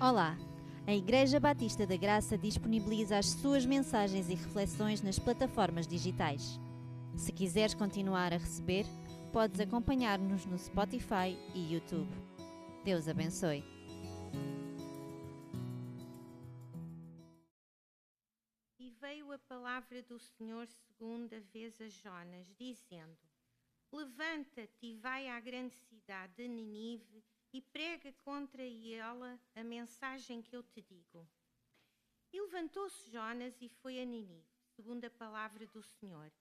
Olá! A Igreja Batista da Graça disponibiliza as suas mensagens e reflexões nas plataformas digitais. Se quiseres continuar a receber, podes acompanhar-nos no Spotify e YouTube. Deus abençoe. E veio a palavra do Senhor segunda vez a Jonas, dizendo: Levanta-te e vai à grande cidade de Nínive e prega contra ela a mensagem que eu te digo. E levantou-se Jonas e foi a Nínive, segundo a palavra do Senhor.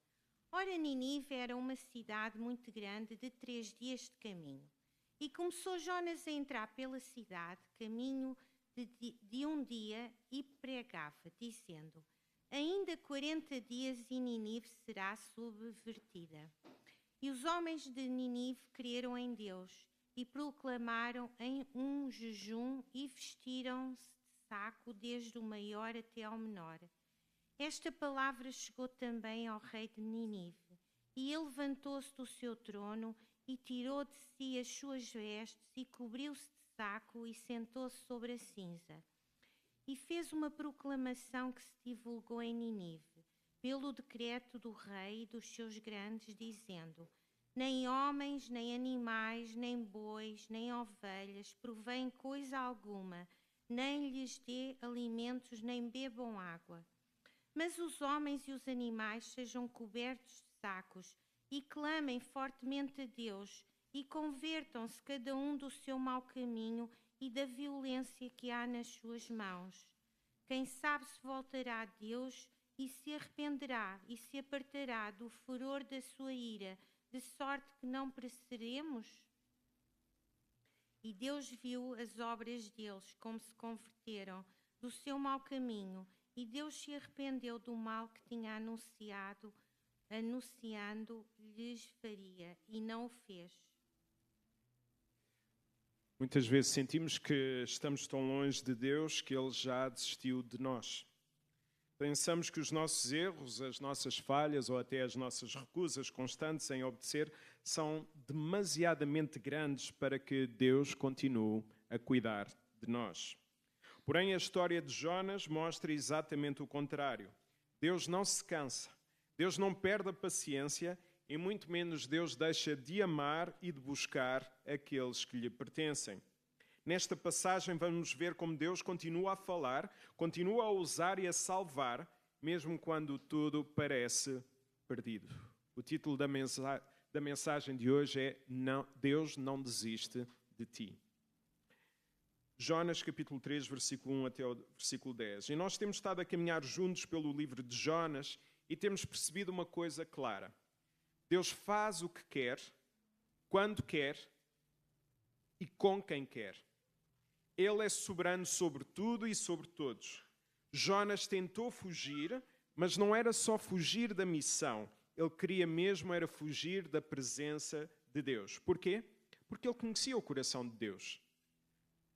Ora, Nínive era uma cidade muito grande de 3 dias de caminho. E começou Jonas a entrar pela cidade, caminho de um dia, e pregava, dizendo: Ainda 40 dias e Nínive será subvertida. E os homens de Nínive creram em Deus e proclamaram em um jejum e vestiram-se de saco desde o maior até ao menor. Esta palavra chegou também ao rei de Nínive, e ele levantou-se do seu trono e tirou de si as suas vestes e cobriu-se de saco e sentou-se sobre a cinza. E fez uma proclamação que se divulgou em Nínive, pelo decreto do rei e dos seus grandes, dizendo: Nem homens, nem animais, nem bois, nem ovelhas provém coisa alguma, nem lhes dê alimentos, nem bebam água. Mas os homens e os animais sejam cobertos de sacos e clamem fortemente a Deus e convertam-se cada um do seu mau caminho e da violência que há nas suas mãos. Quem sabe se voltará a Deus e se arrependerá e se apartará do furor da sua ira, de sorte que não pereceremos? E Deus viu as obras deles, como se converteram do seu mau caminho, e Deus se arrependeu do mal que tinha anunciando lhes faria, e não o fez. Muitas vezes sentimos que estamos tão longe de Deus que Ele já desistiu de nós. Pensamos que os nossos erros, as nossas falhas ou até as nossas recusas constantes em obedecer são demasiadamente grandes para que Deus continue a cuidar de nós. Porém, a história de Jonas mostra exatamente o contrário. Deus não se cansa, Deus não perde a paciência e muito menos Deus deixa de amar e de buscar aqueles que lhe pertencem. Nesta passagem vamos ver como Deus continua a falar, continua a usar e a salvar, mesmo quando tudo parece perdido. O título da mensagem de hoje é Deus não desiste de ti. Jonas capítulo 3, versículo 1 até o versículo 10. E nós temos estado a caminhar juntos pelo livro de Jonas e temos percebido uma coisa clara. Deus faz o que quer, quando quer e com quem quer. Ele é soberano sobre tudo e sobre todos. Jonas tentou fugir, mas não era só fugir da missão. Ele queria mesmo era fugir da presença de Deus. Porquê? Porque ele conhecia o coração de Deus.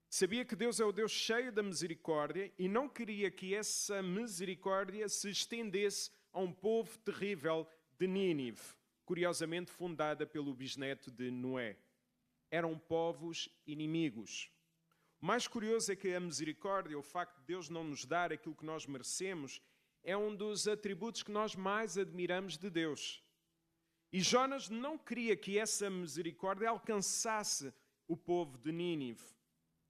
Sabia que Deus é o Deus cheio da misericórdia e não queria que essa misericórdia se estendesse a um povo terrível de Nínive, curiosamente fundada pelo bisneto de Noé. Eram povos inimigos. O mais curioso é que a misericórdia, o facto de Deus não nos dar aquilo que nós merecemos, é um dos atributos que nós mais admiramos de Deus. E Jonas não queria que essa misericórdia alcançasse o povo de Nínive.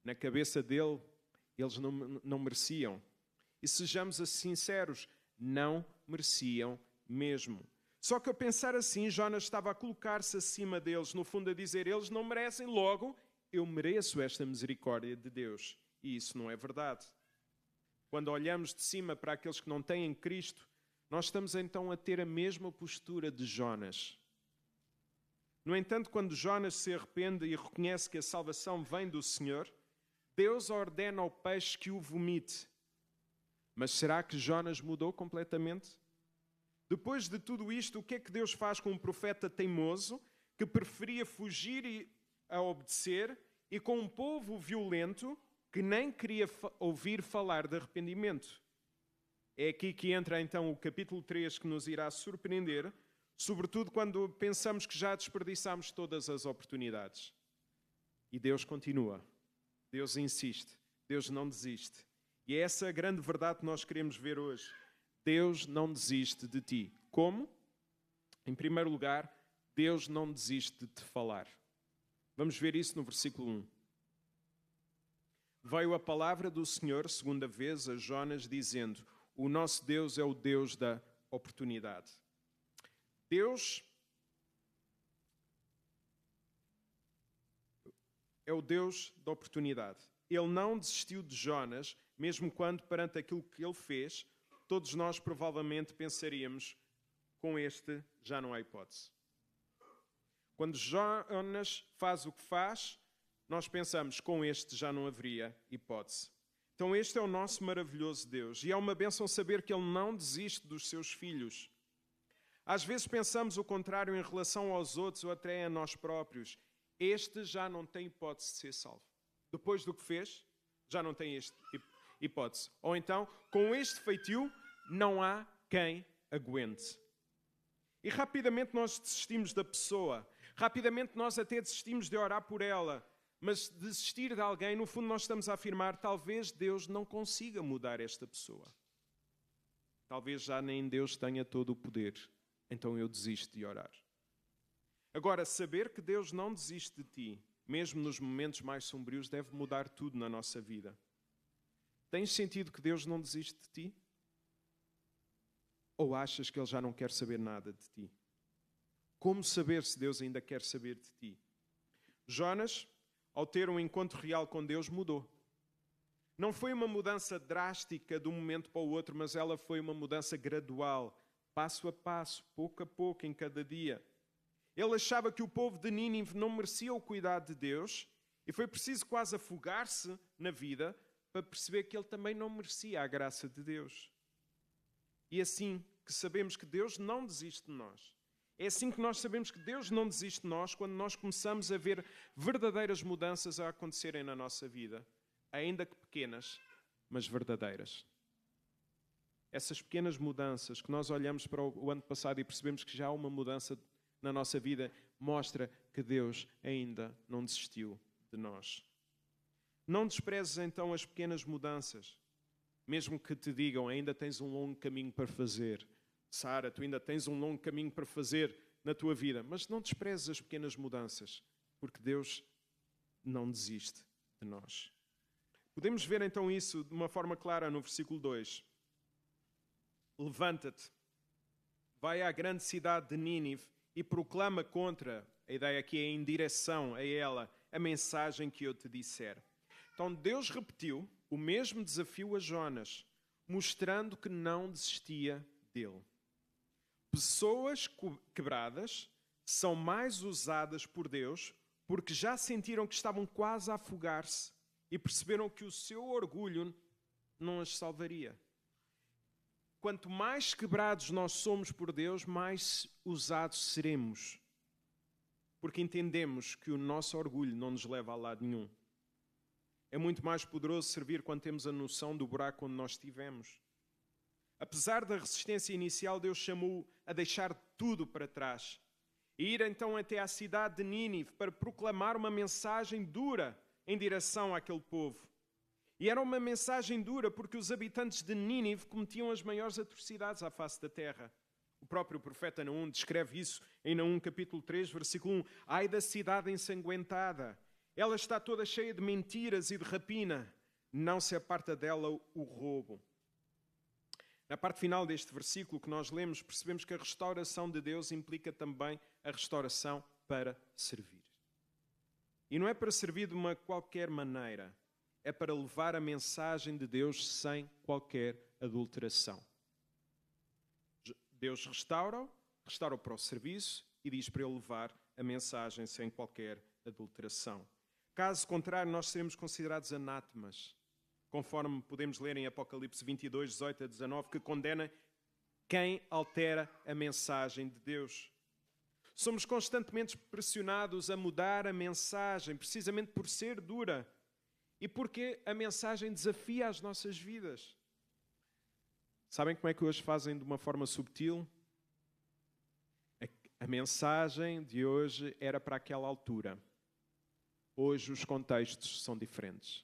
Na cabeça dele, eles não mereciam. E sejamos assim sinceros, não mereciam mesmo. Só que ao pensar assim, Jonas estava a colocar-se acima deles, no fundo a dizer, eles não merecem, logo eu mereço esta misericórdia de Deus. E isso não é verdade. Quando olhamos de cima para aqueles que não têm Cristo, nós estamos então a ter a mesma postura de Jonas. No entanto, quando Jonas se arrepende e reconhece que a salvação vem do Senhor, Deus ordena ao peixe que o vomite. Mas será que Jonas mudou completamente? Depois de tudo isto, o que é que Deus faz com um profeta teimoso que preferia fugir a obedecer e com um povo violento que nem queria ouvir falar de arrependimento? É aqui que entra então o capítulo 3 que nos irá surpreender, sobretudo quando pensamos que já desperdiçamos todas as oportunidades. E Deus continua. Deus insiste. Deus não desiste. E é essa a grande verdade que nós queremos ver hoje. Deus não desiste de ti. Como? Em primeiro lugar, Deus não desiste de te falar. Vamos ver isso no versículo 1. Veio a palavra do Senhor, segunda vez, a Jonas, dizendo: o nosso Deus é o Deus da oportunidade. Deus é o Deus da oportunidade. Ele não desistiu de Jonas, mesmo quando, perante aquilo que ele fez, todos nós provavelmente pensaríamos: com este já não há hipótese. Quando Jonas faz o que faz, nós pensamos: com este já não haveria hipótese. Então este é o nosso maravilhoso Deus. E é uma bênção saber que Ele não desiste dos seus filhos. Às vezes pensamos o contrário em relação aos outros ou até a nós próprios. Este já não tem hipótese de ser salvo. Depois do que fez, já não tem hipótese. Ou então, com este feitio, não há quem aguente. E rapidamente nós desistimos da pessoa. Rapidamente nós até desistimos de orar por ela. Mas desistir de alguém, no fundo nós estamos a afirmar: talvez Deus não consiga mudar esta pessoa. Talvez já nem Deus tenha todo o poder. Então eu desisto de orar. Agora, saber que Deus não desiste de ti, mesmo nos momentos mais sombrios, deve mudar tudo na nossa vida. Tens sentido que Deus não desiste de ti? Ou achas que Ele já não quer saber nada de ti? Como saber se Deus ainda quer saber de ti? Jonas, ao ter um encontro real com Deus, mudou. Não foi uma mudança drástica de um momento para o outro, mas ela foi uma mudança gradual, passo a passo, pouco a pouco, em cada dia. Ele achava que o povo de Nínive não merecia o cuidado de Deus e foi preciso quase afogar-se na vida para perceber que ele também não merecia a graça de Deus. E é assim que sabemos que Deus não desiste de nós. É assim que nós sabemos que Deus não desiste de nós quando nós começamos a ver verdadeiras mudanças a acontecerem na nossa vida, ainda que pequenas, mas verdadeiras. Essas pequenas mudanças que nós olhamos para o ano passado e percebemos que já há uma mudança na nossa vida, mostra que Deus ainda não desistiu de nós. Não desprezes então as pequenas mudanças, mesmo que te digam: ainda tens um longo caminho para fazer. Sara, tu ainda tens um longo caminho para fazer na tua vida, mas não desprezes as pequenas mudanças, porque Deus não desiste de nós. Podemos ver então isso de uma forma clara no versículo 2. Levanta-te, vai à grande cidade de Nínive e proclama contra, a ideia aqui é em direção a ela, a mensagem que eu te disser. Então Deus repetiu o mesmo desafio a Jonas, mostrando que não desistia dele. Pessoas quebradas são mais usadas por Deus porque já sentiram que estavam quase a afogar-se e perceberam que o seu orgulho não as salvaria. Quanto mais quebrados nós somos por Deus, mais usados seremos. Porque entendemos que o nosso orgulho não nos leva a lado nenhum. É muito mais poderoso servir quando temos a noção do buraco onde nós estivemos. Apesar da resistência inicial, Deus chamou a deixar tudo para trás e ir então até à cidade de Nínive para proclamar uma mensagem dura em direção àquele povo. E era uma mensagem dura porque os habitantes de Nínive cometiam as maiores atrocidades à face da terra. O próprio profeta Naum descreve isso em Naum capítulo 3, versículo 1. Ai da cidade ensanguentada, ela está toda cheia de mentiras e de rapina, não se aparta dela o roubo. Na parte final deste versículo que nós lemos, percebemos que a restauração de Deus implica também a restauração para servir. E não é para servir de uma qualquer maneira, é para levar a mensagem de Deus sem qualquer adulteração. Deus restaura-o para o serviço e diz para ele levar a mensagem sem qualquer adulteração. Caso contrário, nós seremos considerados anátemas, conforme podemos ler em Apocalipse 22, 18 a 19, que condena quem altera a mensagem de Deus. Somos constantemente pressionados a mudar a mensagem, precisamente por ser dura e porque a mensagem desafia as nossas vidas. Sabem como é que hoje fazem de uma forma subtil? A mensagem de hoje era para aquela altura. Hoje os contextos são diferentes.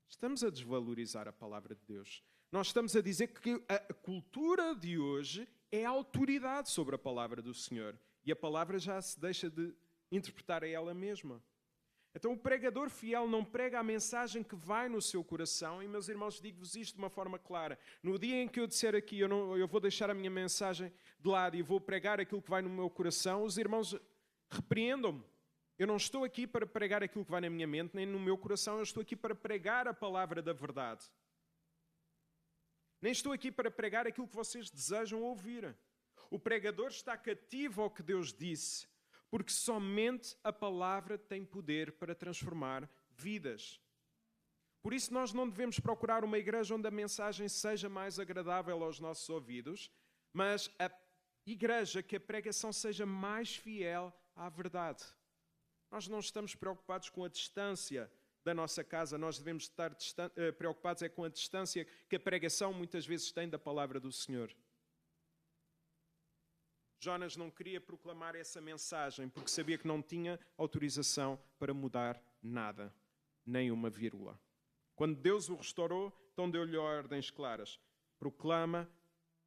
estamos a desvalorizar a palavra de Deus. Nós estamos a dizer que a cultura de hoje é a autoridade sobre a palavra do Senhor. E a palavra já se deixa de interpretar a ela mesma. Então o pregador fiel não prega a mensagem que vai no seu coração. E, meus irmãos, digo-vos isto de uma forma clara. No dia em que eu disser aqui, eu vou deixar a minha mensagem de lado e vou pregar aquilo que vai no meu coração, os irmãos repreendam-me. Eu não estou aqui para pregar aquilo que vai na minha mente, nem no meu coração. Eu estou aqui para pregar a palavra da verdade. Nem estou aqui para pregar aquilo que vocês desejam ouvir. O pregador está cativo ao que Deus disse, porque somente a palavra tem poder para transformar vidas. Por isso nós não devemos procurar uma igreja onde a mensagem seja mais agradável aos nossos ouvidos, mas a igreja que a pregação seja mais fiel à verdade. Nós não estamos preocupados com a distância da nossa casa, nós devemos estar preocupados com a distância que a pregação muitas vezes tem da palavra do Senhor. Jonas não queria proclamar essa mensagem porque sabia que não tinha autorização para mudar nada, nem uma vírgula. Quando Deus o restaurou, então deu-lhe ordens claras. Proclama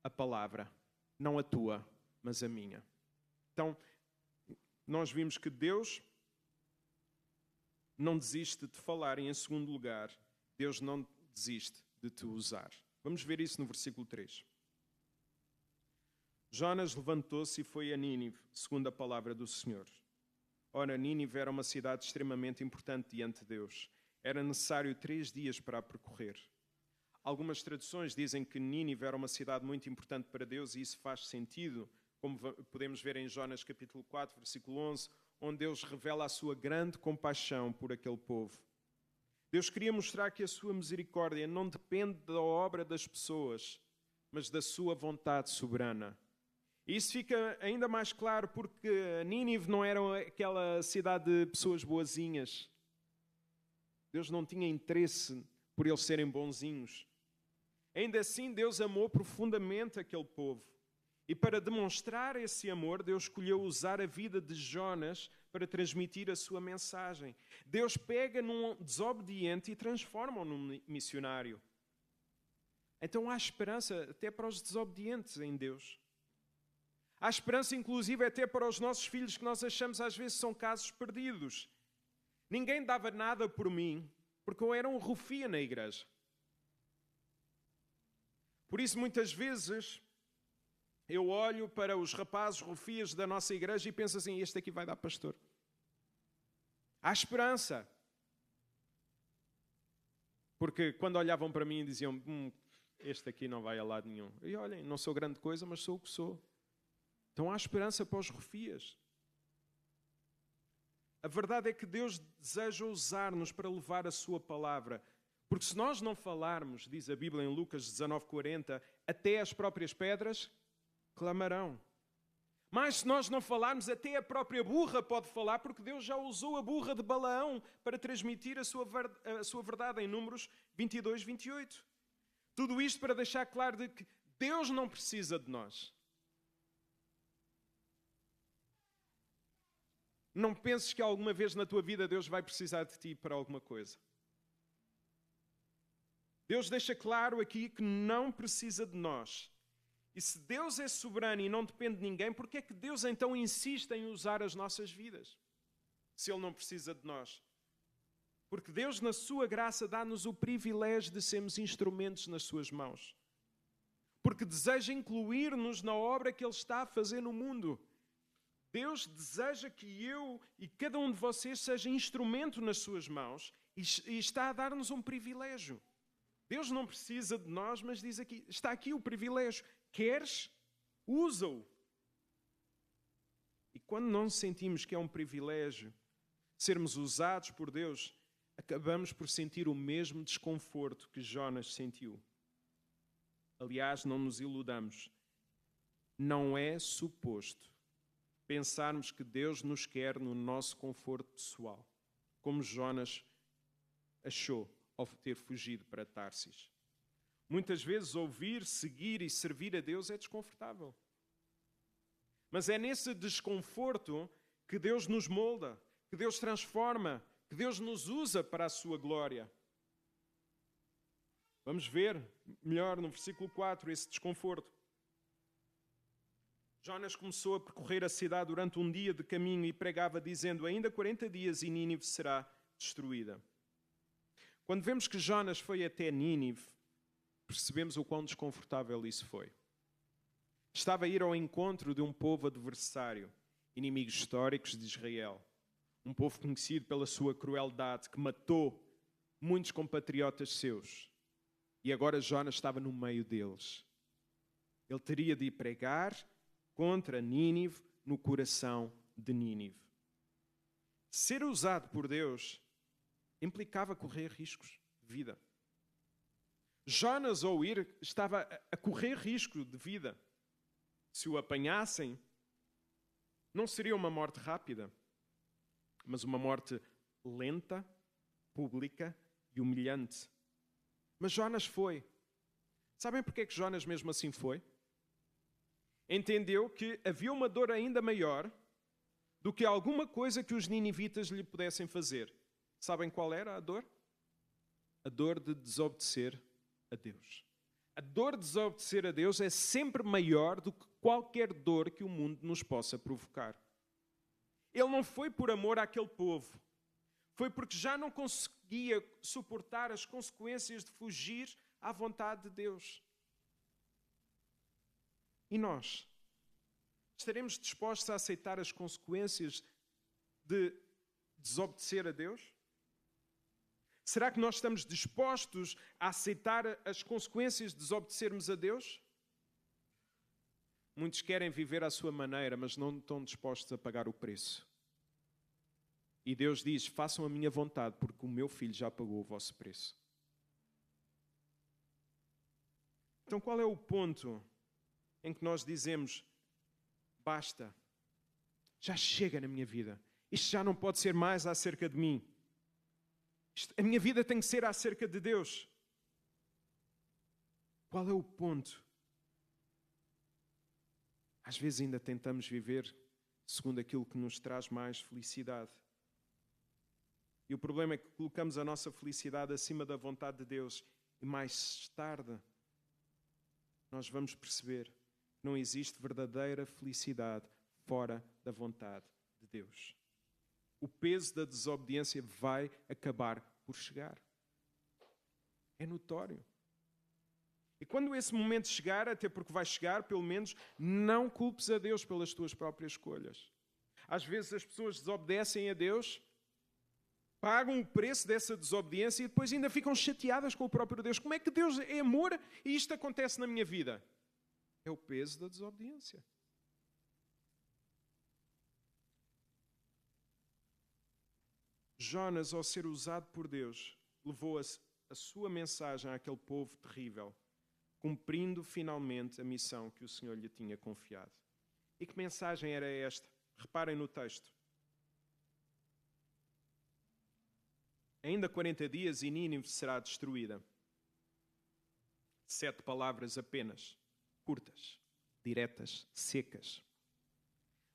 a palavra, não a tua, mas a minha. Então, nós vimos que Deus não desiste de falar e, em segundo lugar, Deus não desiste de te usar. Vamos ver isso no versículo 3. Jonas levantou-se e foi a Nínive, segundo a palavra do Senhor. Ora, Nínive era uma cidade extremamente importante diante de Deus. Era necessário 3 dias para a percorrer. Algumas traduções dizem que Nínive era uma cidade muito importante para Deus e isso faz sentido, como podemos ver em Jonas capítulo 4, versículo 11, onde Deus revela a sua grande compaixão por aquele povo. Deus queria mostrar que a sua misericórdia não depende da obra das pessoas, mas da sua vontade soberana. E isso fica ainda mais claro porque Nínive não era aquela cidade de pessoas boazinhas. Deus não tinha interesse por eles serem bonzinhos. Ainda assim, Deus amou profundamente aquele povo. E para demonstrar esse amor, Deus escolheu usar a vida de Jonas para transmitir a sua mensagem. Deus pega num desobediente e transforma-o num missionário. Então há esperança até para os desobedientes em Deus. Há esperança, inclusive, até para os nossos filhos que nós achamos às vezes são casos perdidos. Ninguém dava nada por mim, porque eu era um rufia na igreja. Por isso, muitas vezes, eu olho para os rapazes rufias da nossa igreja e penso assim, este aqui vai dar pastor. Há esperança. Porque quando olhavam para mim e diziam, este aqui não vai a lado nenhum. E olhem, não sou grande coisa, mas sou o que sou. Então há esperança para os rufias. A verdade é que Deus deseja usar-nos para levar a sua palavra. Porque se nós não falarmos, diz a Bíblia em Lucas 19:40, até as próprias pedras clamarão. Mas se nós não falarmos, até a própria burra pode falar, porque Deus já usou a burra de Balaão para transmitir a sua verdade em Números 22, 28. Tudo isto para deixar claro de que Deus não precisa de nós. Não penses que alguma vez na tua vida Deus vai precisar de ti para alguma coisa. Deus deixa claro aqui que não precisa de nós. E se Deus é soberano e não depende de ninguém, por que é que Deus então insiste em usar as nossas vidas? Se Ele não precisa de nós. Porque Deus, na sua graça, dá-nos o privilégio de sermos instrumentos nas suas mãos. Porque deseja incluir-nos na obra que Ele está a fazer no mundo. Deus deseja que eu e cada um de vocês seja instrumento nas suas mãos e está a dar-nos um privilégio. Deus não precisa de nós, mas diz aqui, está aqui o privilégio. Queres? Usa-o. E quando não sentimos que é um privilégio sermos usados por Deus, acabamos por sentir o mesmo desconforto que Jonas sentiu. Aliás, não nos iludamos. Não é suposto pensarmos que Deus nos quer no nosso conforto pessoal, como Jonas achou ao ter fugido para Tarsis. Muitas vezes ouvir, seguir e servir a Deus é desconfortável. Mas é nesse desconforto que Deus nos molda, que Deus transforma, que Deus nos usa para a sua glória. Vamos ver melhor no versículo 4 esse desconforto. Jonas começou a percorrer a cidade durante um dia de caminho e pregava dizendo: ainda 40 dias e Nínive será destruída. Quando vemos que Jonas foi até Nínive, percebemos o quão desconfortável isso foi. Estava a ir ao encontro de um povo adversário, inimigos históricos de Israel. Um povo conhecido pela sua crueldade, que matou muitos compatriotas seus. E agora Jonas estava no meio deles. Ele teria de ir pregar contra Nínive, no coração de Nínive. Ser usado por Deus implicava correr riscos de vida. Jonas, ao ir, estava a correr risco de vida. Se o apanhassem, não seria uma morte rápida, mas uma morte lenta, pública e humilhante. Mas Jonas foi. Sabem porque é que Jonas mesmo assim foi? Entendeu que havia uma dor ainda maior do que alguma coisa que os ninivitas lhe pudessem fazer. Sabem qual era a dor? A dor de desobedecer a Deus. A dor de desobedecer a Deus é sempre maior do que qualquer dor que o mundo nos possa provocar. Ele não foi por amor àquele povo. Foi porque já não conseguia suportar as consequências de fugir à vontade de Deus. E nós? Estaremos dispostos a aceitar as consequências de desobedecer a Deus? Será que nós estamos dispostos a aceitar as consequências de desobedecermos a Deus? Muitos querem viver à sua maneira, mas não estão dispostos a pagar o preço. E Deus diz: façam a minha vontade, porque o meu filho já pagou o vosso preço. Então qual é o ponto em que nós dizemos: basta, já chega na minha vida, isto já não pode ser mais acerca de mim, a minha vida tem que ser acerca de Deus? Qual é o ponto? Às vezes ainda tentamos viver segundo aquilo que nos traz mais felicidade. E o problema é que colocamos a nossa felicidade acima da vontade de Deus e mais tarde nós vamos perceber que não existe verdadeira felicidade fora da vontade de Deus. O peso da desobediência vai acabar por chegar. É notório. E quando esse momento chegar, até porque vai chegar, pelo menos, não culpes a Deus pelas tuas próprias escolhas. Às vezes as pessoas desobedecem a Deus, pagam o preço dessa desobediência e depois ainda ficam chateadas com o próprio Deus. Como é que Deus é amor e isto acontece na minha vida? É o peso da desobediência. Jonas, ao ser usado por Deus, levou a sua mensagem àquele povo terrível, cumprindo finalmente a missão que o Senhor lhe tinha confiado. E que mensagem era esta? Reparem no texto. Ainda 40 dias e Nínive será destruída. 7 palavras apenas, curtas, diretas, secas.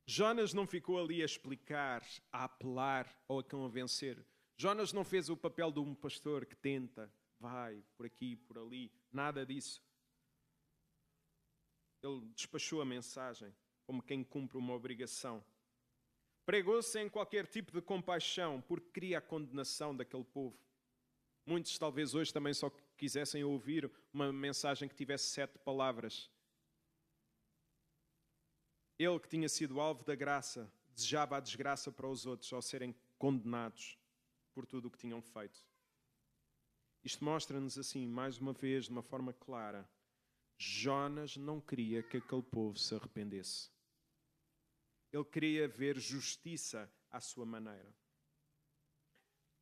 Jonas não ficou ali a explicar, a apelar ou a convencer. Jonas não fez o papel de um pastor que tenta, vai por aqui, por ali, nada disso. Ele despachou a mensagem como quem cumpre uma obrigação. Pregou sem qualquer tipo de compaixão, porque queria a condenação daquele povo. Muitos talvez hoje também só quisessem ouvir uma mensagem que tivesse 7 palavras. Ele que tinha sido alvo da graça, desejava a desgraça para os outros ao serem condenados por tudo o que tinham feito. Isto mostra-nos assim, mais uma vez, de uma forma clara, Jonas não queria que aquele povo se arrependesse. Ele queria ver justiça à sua maneira.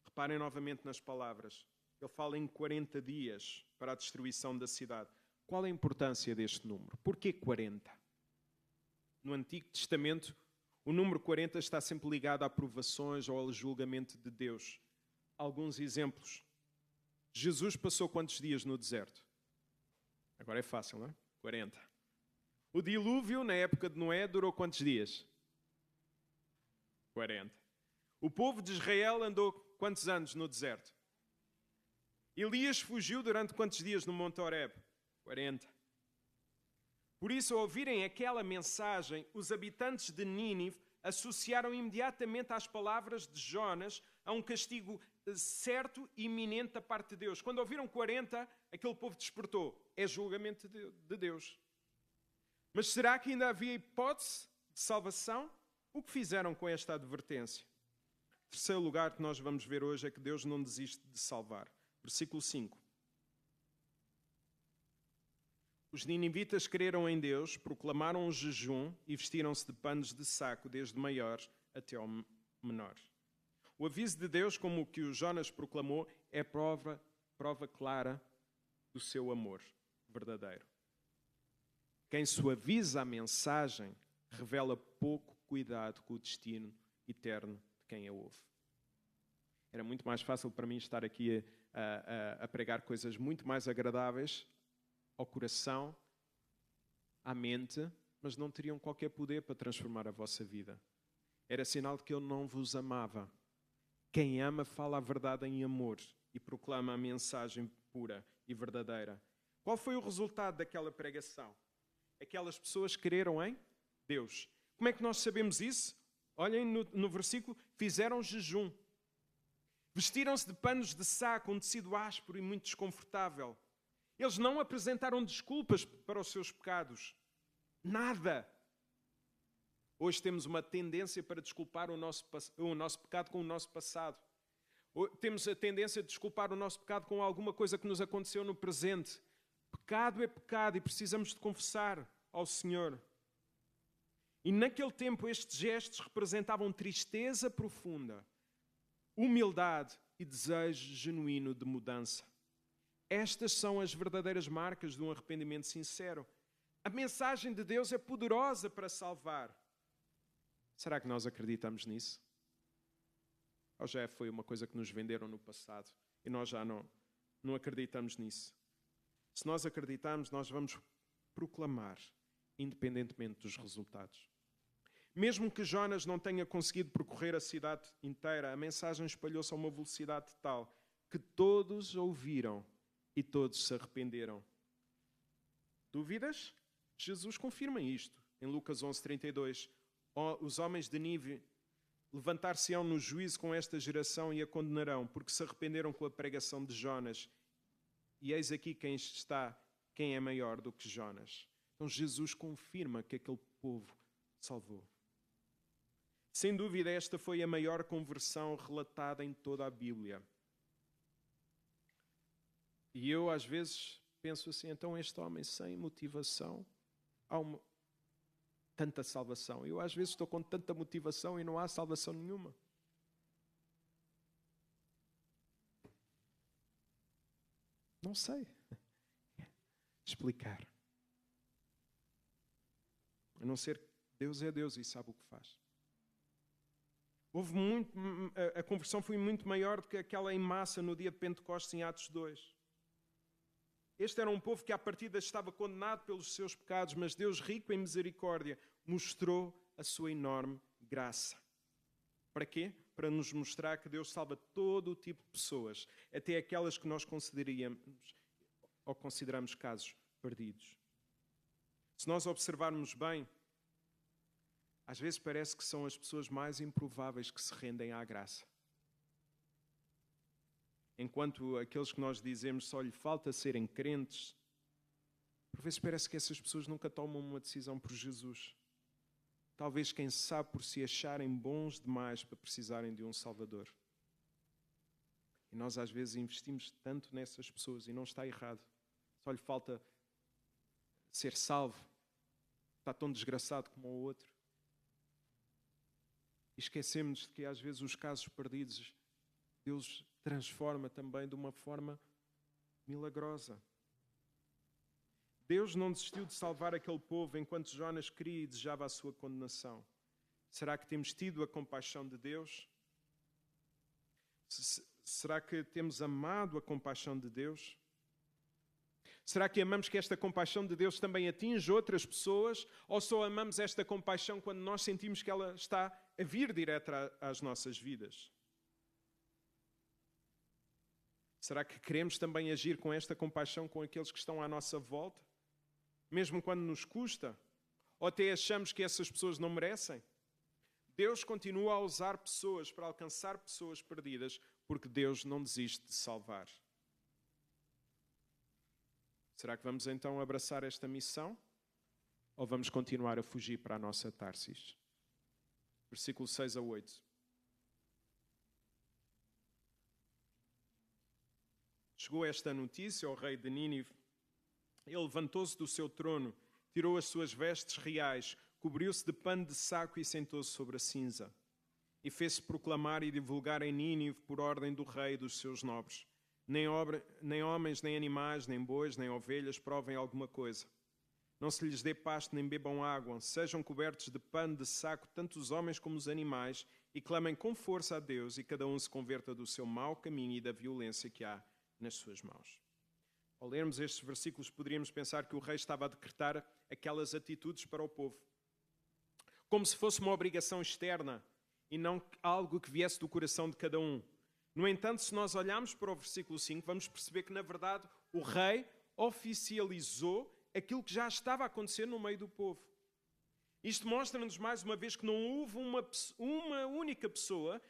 Reparem novamente nas palavras. Ele fala em 40 dias para a destruição da cidade. Qual a importância deste número? Porquê 40? No Antigo Testamento, o número 40 está sempre ligado a aprovações ou ao julgamento de Deus. Alguns exemplos. Jesus passou quantos dias no deserto? Agora é fácil, não é? 40. O dilúvio, na época de Noé, durou quantos dias? 40. O povo de Israel andou quantos anos no deserto? Elias fugiu durante quantos dias no Monte Horebe? 40. Por isso, ao ouvirem aquela mensagem, os habitantes de Nínive associaram imediatamente às palavras de Jonas a um castigo certo e iminente da parte de Deus. Quando ouviram 40, aquele povo despertou. É julgamento de Deus. Mas será que ainda havia hipótese de salvação? O que fizeram com esta advertência? O terceiro lugar que nós vamos ver hoje é que Deus não desiste de salvar. Versículo 5. Os ninivitas creram em Deus, proclamaram um jejum e vestiram-se de panos de saco, desde o maior até ao menor. O aviso de Deus, como o que o Jonas proclamou, é prova clara do seu amor verdadeiro. Quem suaviza a mensagem revela pouco cuidado com o destino eterno de quem a ouve. Era muito mais fácil para mim estar aqui a pregar coisas muito mais agradáveis ao coração, à mente, mas não teriam qualquer poder para transformar a vossa vida. Era sinal de que eu não vos amava. Quem ama fala a verdade em amor e proclama a mensagem pura e verdadeira. Qual foi o resultado daquela pregação? Aquelas pessoas creram em Deus. Como é que nós sabemos isso? Olhem no versículo, fizeram jejum. Vestiram-se de panos de saco, um tecido áspero e muito desconfortável. Eles não apresentaram desculpas para os seus pecados. Nada. Hoje temos uma tendência para desculpar o nosso pecado com o nosso passado. Temos a tendência de desculpar o nosso pecado com alguma coisa que nos aconteceu no presente. Pecado é pecado e precisamos de confessar ao Senhor. E naquele tempo estes gestos representavam tristeza profunda, humildade e desejo genuíno de mudança. Estas são as verdadeiras marcas de um arrependimento sincero. A mensagem de Deus é poderosa para salvar. Será que nós acreditamos nisso? Ou já foi uma coisa que nos venderam no passado e nós já não acreditamos nisso? Se nós acreditamos, nós vamos proclamar, independentemente dos resultados. Mesmo que Jonas não tenha conseguido percorrer a cidade inteira, a mensagem espalhou-se a uma velocidade tal que todos ouviram e todos se arrependeram. Dúvidas? Jesus confirma isto. Em Lucas 11:32, os homens de Nínive levantar-se-ão no juízo com esta geração e a condenarão, porque se arrependeram com a pregação de Jonas. E eis aqui quem é maior do que Jonas. Então Jesus confirma que aquele povo salvou. Sem dúvida, esta foi a maior conversão relatada em toda a Bíblia. E eu, às vezes, penso assim, então este homem sem motivação, há tanta salvação. Eu, às vezes, estou com tanta motivação e não há salvação nenhuma. Não sei explicar. A não ser que Deus é Deus e sabe o que faz. A conversão foi muito maior do que aquela em massa no dia de Pentecostes em Atos 2. Este era um povo que à partida estava condenado pelos seus pecados, mas Deus, rico em misericórdia, mostrou a sua enorme graça. Para quê? Para nos mostrar que Deus salva todo o tipo de pessoas, até aquelas que nós consideramos casos perdidos. Se nós observarmos bem, às vezes parece que são as pessoas mais improváveis que se rendem à graça. Enquanto aqueles que nós dizemos só lhe falta serem crentes, por vezes parece que essas pessoas nunca tomam uma decisão por Jesus. Talvez, quem sabe, por se acharem bons demais para precisarem de um Salvador. E nós às vezes investimos tanto nessas pessoas e não está errado. Só lhe falta ser salvo. Está tão desgraçado como o outro. E esquecemos de que às vezes os casos perdidos Deus transforma também de uma forma milagrosa. Deus não desistiu de salvar aquele povo enquanto Jonas queria e desejava a sua condenação. Será que temos tido a compaixão de Deus? Será que temos amado a compaixão de Deus? Será que amamos que esta compaixão de Deus também atinge outras pessoas? Ou só amamos esta compaixão quando nós sentimos que ela está a vir direto às nossas vidas? Será que queremos também agir com esta compaixão com aqueles que estão à nossa volta? Mesmo quando nos custa? Ou até achamos que essas pessoas não merecem? Deus continua a usar pessoas para alcançar pessoas perdidas, porque Deus não desiste de salvar. Será que vamos então abraçar esta missão? Ou vamos continuar a fugir para a nossa Tarsis? Versículo 6 a 8. Chegou esta notícia ao rei de Nínive. Ele levantou-se do seu trono, tirou as suas vestes reais, cobriu-se de pano de saco e sentou-se sobre a cinza. E fez-se proclamar e divulgar em Nínive por ordem do rei e dos seus nobres. Nem homens, nem animais, nem bois, nem ovelhas provem alguma coisa. Não se lhes dê pasto, nem bebam água. Sejam cobertos de pano de saco tanto os homens como os animais e clamem com força a Deus e cada um se converta do seu mau caminho e da violência que há nas suas mãos. Ao lermos estes versículos, poderíamos pensar que o rei estava a decretar aquelas atitudes para o povo, como se fosse uma obrigação externa e não algo que viesse do coração de cada um. No entanto, se nós olharmos para o versículo 5, vamos perceber que, na verdade, o rei oficializou aquilo que já estava a acontecer no meio do povo. Isto mostra-nos mais uma vez que não houve uma única pessoa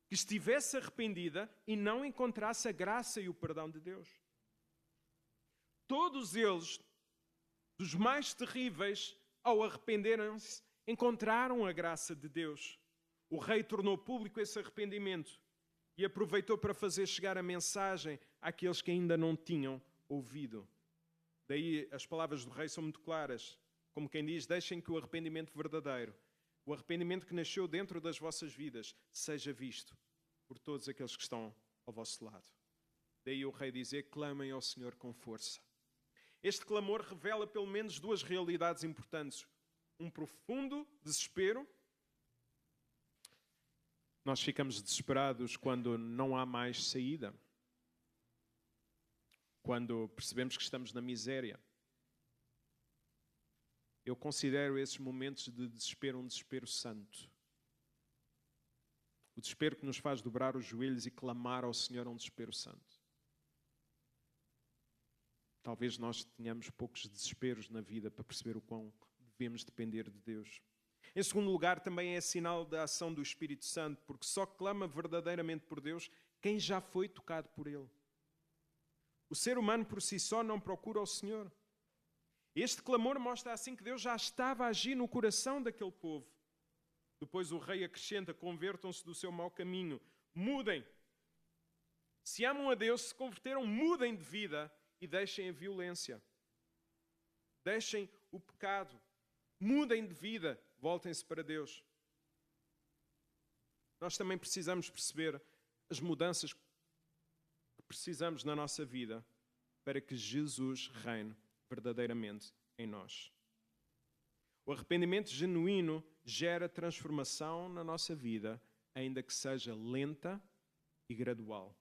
que estivesse arrependida e não encontrasse a graça e o perdão de Deus. Todos eles, dos mais terríveis, ao arrependerem-se, encontraram a graça de Deus. O rei tornou público esse arrependimento e aproveitou para fazer chegar a mensagem àqueles que ainda não tinham ouvido. Daí as palavras do rei são muito claras. Como quem diz, deixem que o arrependimento verdadeiro, o arrependimento que nasceu dentro das vossas vidas, seja visto por todos aqueles que estão ao vosso lado. Daí o rei dizer, clamem ao Senhor com força. Este clamor revela pelo menos duas realidades importantes. Um profundo desespero. Nós ficamos desesperados quando não há mais saída. Quando percebemos que estamos na miséria. Eu considero esses momentos de desespero um desespero santo. O desespero que nos faz dobrar os joelhos e clamar ao Senhor é um desespero santo. Talvez nós tenhamos poucos desesperos na vida para perceber o quão devemos depender de Deus. Em segundo lugar, também é sinal da ação do Espírito Santo, porque só clama verdadeiramente por Deus quem já foi tocado por Ele. O ser humano por si só não procura o Senhor. Este clamor mostra assim que Deus já estava a agir no coração daquele povo. Depois o rei acrescenta, convertam-se do seu mau caminho, mudem. Se amam a Deus, se converteram, mudem de vida e deixem a violência. Deixem o pecado, mudem de vida, voltem-se para Deus. Nós também precisamos perceber as mudanças que precisamos na nossa vida para que Jesus reine verdadeiramente em nós. O arrependimento genuíno gera transformação na nossa vida, ainda que seja lenta e gradual.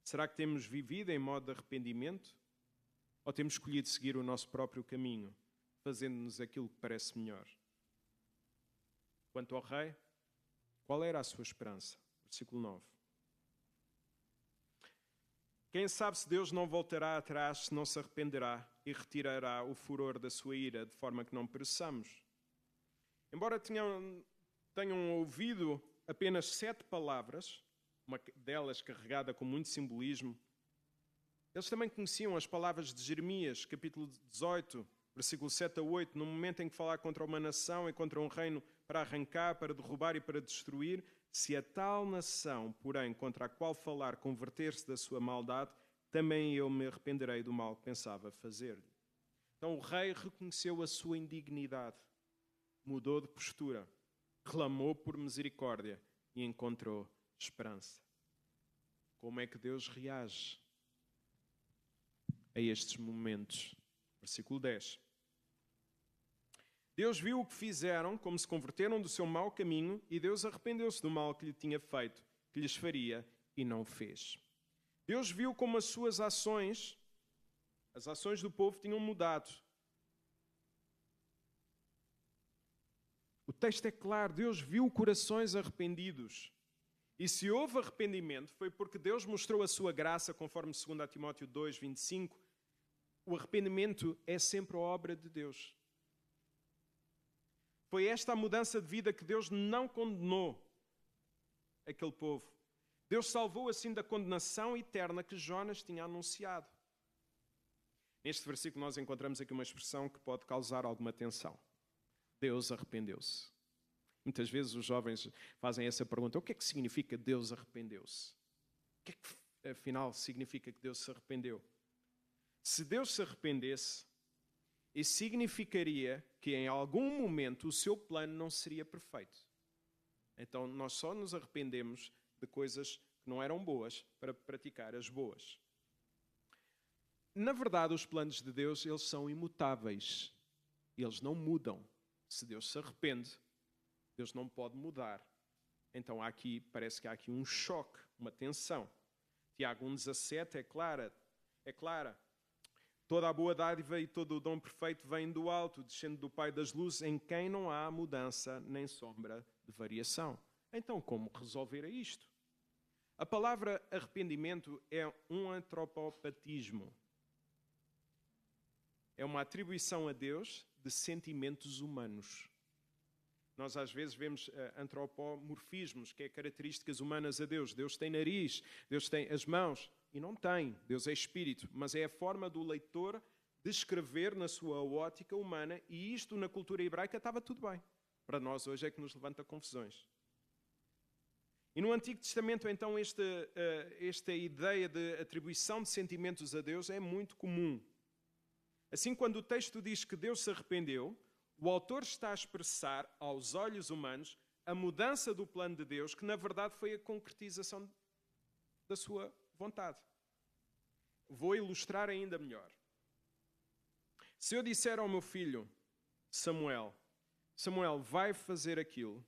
Será que temos vivido em modo de arrependimento? Ou temos escolhido seguir o nosso próprio caminho, fazendo-nos aquilo que parece melhor? Quanto ao rei, qual era a sua esperança? Versículo 9. Quem sabe se Deus não voltará atrás, se não se arrependerá e retirará o furor da sua ira, de forma que não pereçamos. Embora tenham ouvido apenas 7 palavras, uma delas carregada com muito simbolismo, eles também conheciam as palavras de Jeremias, capítulo 18, versículo 7 a 8, no momento em que falar contra uma nação e contra um reino para arrancar, para derrubar e para destruir, se a tal nação, porém, contra a qual falar, converter-se da sua maldade, também eu me arrependerei do mal que pensava fazer-lhe. Então o rei reconheceu a sua indignidade, mudou de postura, clamou por misericórdia e encontrou esperança. Como é que Deus reage a estes momentos? Versículo 10. Deus viu o que fizeram, como se converteram do seu mau caminho, e Deus arrependeu-se do mal que lhe tinha feito, que lhes faria, e não o fez. Deus viu como as suas ações, as ações do povo tinham mudado. O texto é claro, Deus viu corações arrependidos. E se houve arrependimento, foi porque Deus mostrou a sua graça, conforme 2 Timóteo 2, 25. O arrependimento é sempre a obra de Deus. Foi esta a mudança de vida que Deus não condenou aquele povo. Deus salvou assim da condenação eterna que Jonas tinha anunciado. Neste versículo nós encontramos aqui uma expressão que pode causar alguma tensão. Deus arrependeu-se. Muitas vezes os jovens fazem essa pergunta: o que é que significa Deus arrependeu-se? O que é que afinal significa que Deus se arrependeu? Se Deus se arrependesse, isso significaria que em algum momento o seu plano não seria perfeito. Então nós só nos arrependemos de coisas que não eram boas para praticar as boas. Na verdade, os planos de Deus, eles são imutáveis. Eles não mudam. Se Deus se arrepende, Deus não pode mudar. Então parece que há aqui um choque, uma tensão. Tiago 1,17 é clara. Toda a boa dádiva e todo o dom perfeito vem do alto, descendo do Pai das luzes, em quem não há mudança nem sombra de variação. Então, como resolver isto? A palavra arrependimento é um antropopatismo. É uma atribuição a Deus de sentimentos humanos. Nós às vezes vemos antropomorfismos, que é características humanas a Deus. Deus tem nariz, Deus tem as mãos, e não tem. Deus é espírito, mas é a forma do leitor descrever na sua ótica humana, e isto na cultura hebraica estava tudo bem. Para nós hoje é que nos levanta confusões. E no Antigo Testamento, então, esta ideia de atribuição de sentimentos a Deus é muito comum. Assim, quando o texto diz que Deus se arrependeu, o autor está a expressar, aos olhos humanos, a mudança do plano de Deus, que na verdade foi a concretização da sua vontade. Vou ilustrar ainda melhor. Se eu disser ao meu filho, Samuel, vai fazer aquilo,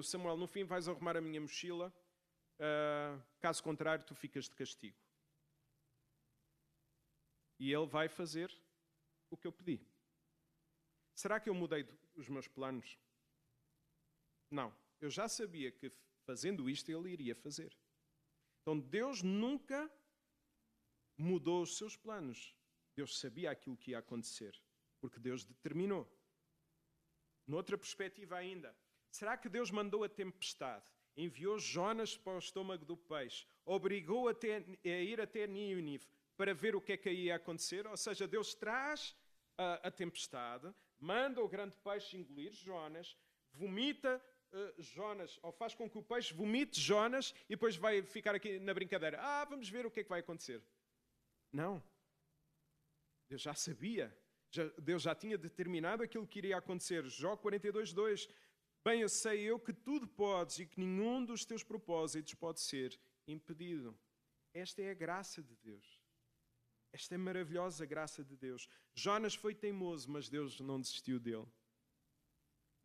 Samuel, no fim vais arrumar a minha mochila, caso contrário tu ficas de castigo. E ele vai fazer o que eu pedi. Será que eu mudei os meus planos? Não. Eu já sabia que fazendo isto ele iria fazer. Então Deus nunca mudou os seus planos. Deus sabia aquilo que ia acontecer, porque Deus determinou. Noutra perspectiva ainda, será que Deus mandou a tempestade, enviou Jonas para o estômago do peixe, obrigou a ir até Nínive para ver o que é que ia acontecer? Ou seja, Deus traz a tempestade, manda o grande peixe engolir Jonas, vomita Jonas, ou faz com que o peixe vomite Jonas e depois vai ficar aqui na brincadeira. Vamos ver o que é que vai acontecer. Não. Deus já sabia. Deus já tinha determinado aquilo que iria acontecer. Jó 42:2. Bem, eu sei que tudo podes e que nenhum dos teus propósitos pode ser impedido. Esta é a graça de Deus. Esta é a maravilhosa graça de Deus. Jonas foi teimoso, mas Deus não desistiu dele.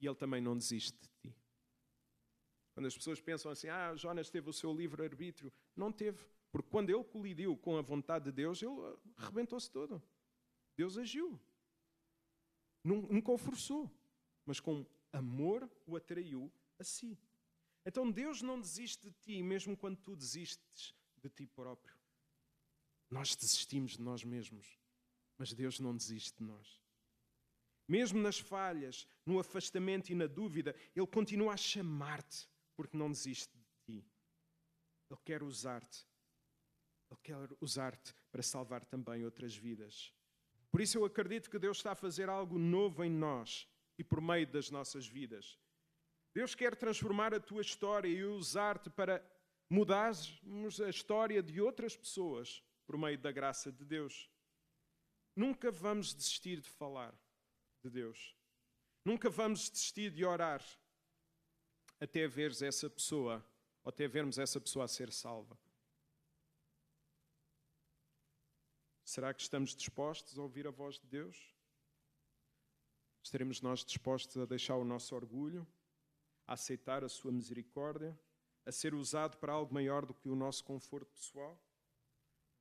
E ele também não desiste de ti. Quando as pessoas pensam assim, Jonas teve o seu livre-arbítrio. Não teve. Porque quando ele colidiu com a vontade de Deus, ele arrebentou-se todo. Deus agiu. Nunca o forçou. Mas com amor o atraiu a si. Então Deus não desiste de ti, mesmo quando tu desistes de ti próprio. Nós desistimos de nós mesmos, mas Deus não desiste de nós. Mesmo nas falhas, no afastamento e na dúvida, Ele continua a chamar-te, porque não desiste de ti. Ele quer usar-te. Ele quer usar-te para salvar também outras vidas. Por isso eu acredito que Deus está a fazer algo novo em nós e por meio das nossas vidas. Deus quer transformar a tua história e usar-te para mudarmos a história de outras pessoas por meio da graça de Deus. Nunca vamos desistir de falar de Deus. Nunca vamos desistir de orar até veres essa pessoa, ou até vermos essa pessoa a ser salva. Será que estamos dispostos a ouvir a voz de Deus? Estaremos nós dispostos a deixar o nosso orgulho, a aceitar a sua misericórdia, a ser usado para algo maior do que o nosso conforto pessoal?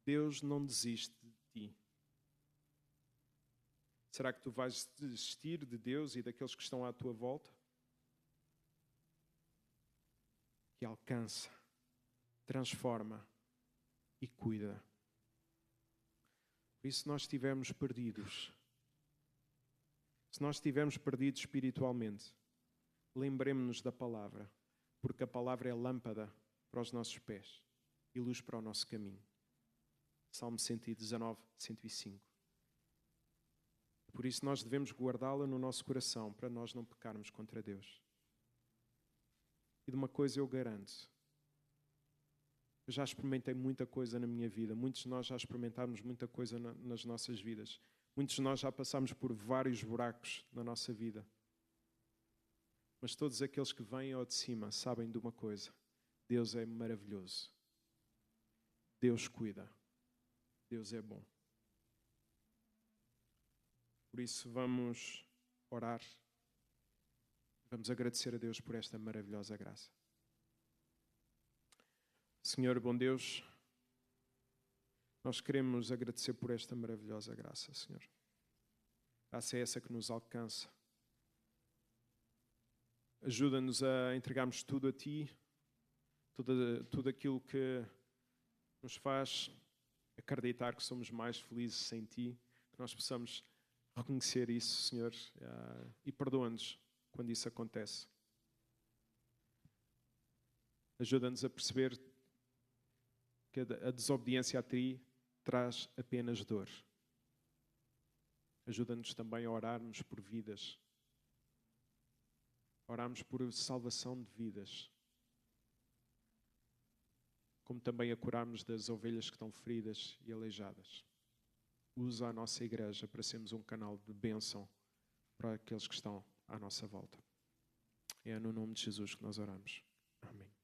Deus não desiste de ti. Será que tu vais desistir de Deus e daqueles que estão à tua volta? Que alcança transforma e cuida. Por isso, se nós estivermos perdidos, se nós estivermos perdidos espiritualmente, lembremos-nos da palavra, porque a palavra é lâmpada para os nossos pés e luz para o nosso caminho. Salmo 119, 105. Por isso nós devemos guardá-la no nosso coração para nós não pecarmos contra Deus. E de uma coisa eu garanto. Eu já experimentei muita coisa na minha vida. Muitos de nós já experimentámos muita coisa nas nossas vidas. Muitos de nós já passámos por vários buracos na nossa vida. Mas todos aqueles que vêm ao de cima sabem de uma coisa. Deus é maravilhoso. Deus cuida. Deus é bom. Por isso vamos orar. Vamos agradecer a Deus por esta maravilhosa graça. Senhor, bom Deus, nós queremos agradecer por esta maravilhosa graça, Senhor. Graça é essa que nos alcança. Ajuda-nos a entregarmos tudo a Ti, tudo aquilo que nos faz acreditar que somos mais felizes sem Ti, que nós possamos reconhecer isso, Senhor, e perdoa-nos quando isso acontece. Ajuda-nos a perceber que a desobediência a Ti traz apenas dor. Ajuda-nos também a orarmos por vidas. Orarmos por salvação de vidas. Como também a curarmos das ovelhas que estão feridas e aleijadas. Usa a nossa igreja para sermos um canal de bênção para aqueles que estão à nossa volta. É no nome de Jesus que nós oramos. Amém.